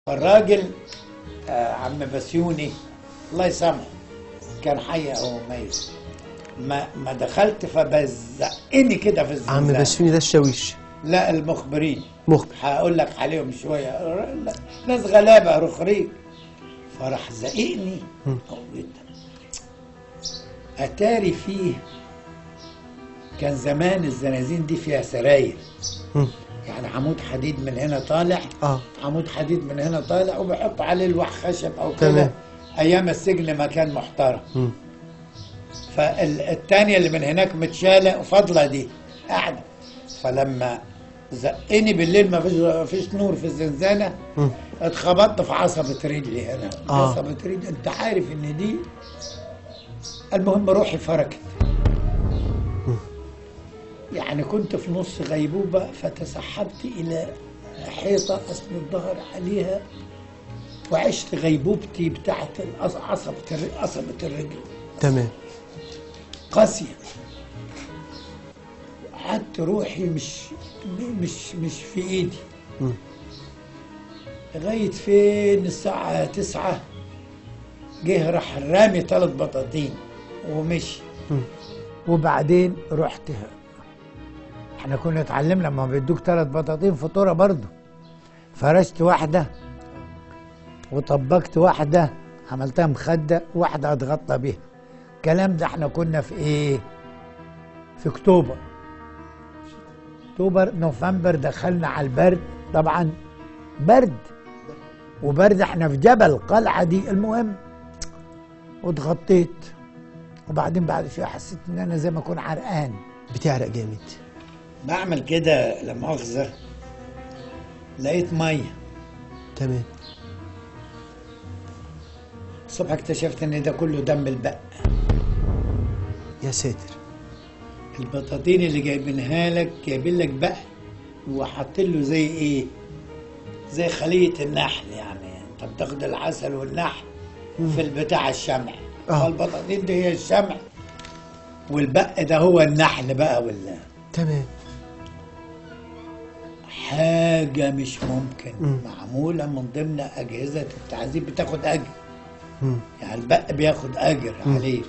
الراجل عم بسيوني الله يسامحه كان حي او ميت. ما دخلت فبزقني كده في الزنزانه. عم بسيوني ده الشاويش؟ لا، المخبرين. مخبر. هقول لك عليهم شويه، ناس غلابه رخريج. فراح زقني اتاري فيه. كان زمان الزنازين دي فيها سراير، يعني عمود حديد من هنا طالع، عمود حديد من هنا طالع، وبيحط عليه لوح خشب او كده. ايام السجن ما كان محترم. فالتانية اللي من هناك متشالة وفاضلة دي قاعدة. فلما زقني بالليل ما فيش نور في الزنزانة، اتخبطت في عصبة رجلي هنا. عصبة رجلي، انت عارف ان دي. المهم روحي فركت. يعني كنت في نص غيبوبة، فتسحبت إلى حيطة أسند ظهر عليها، وعشت غيبوبتي بتاعت عصبة الرجل. تمام. قاسية. قعدت روحي مش في إيدي. لغاية فين الساعة 9 جه راح رامي 3 بطاطين ومشي. وبعدين رحت. احنا كنا اتعلمنا لما بيدوك 3 بطاطين فطوره برضه. فرشت واحده وطبقت واحده، عملتها مخده، واحده اتغطى بيها. الكلام ده احنا كنا في ايه؟ في اكتوبر، نوفمبر. دخلنا على البرد طبعا، برد وبرد. احنا في جبل القلعه دي. المهم واتغطيت. وبعدين بعد شويه حسيت ان انا زي ما اكون عرقان. بتعرق جامد. بعمل كده لا مؤاخذة، لقيت مية. تمام. الصبح اكتشفت ان ده كله دم البق. يا ساتر. البطاطين اللي جايبينها لك جايبين لك بق، وحاطين له زي ايه؟ زي خلية النحل. يعني انت بتاخد العسل والنحل في البتاع الشمع. فالبطاطين دي هي الشمع، والبق ده هو النحل بقى ولا. تمام. حاجة مش ممكن. معمولة من ضمن أجهزة التعذيب، بتاخد أجر. يعني البق بياخد أجر عليك.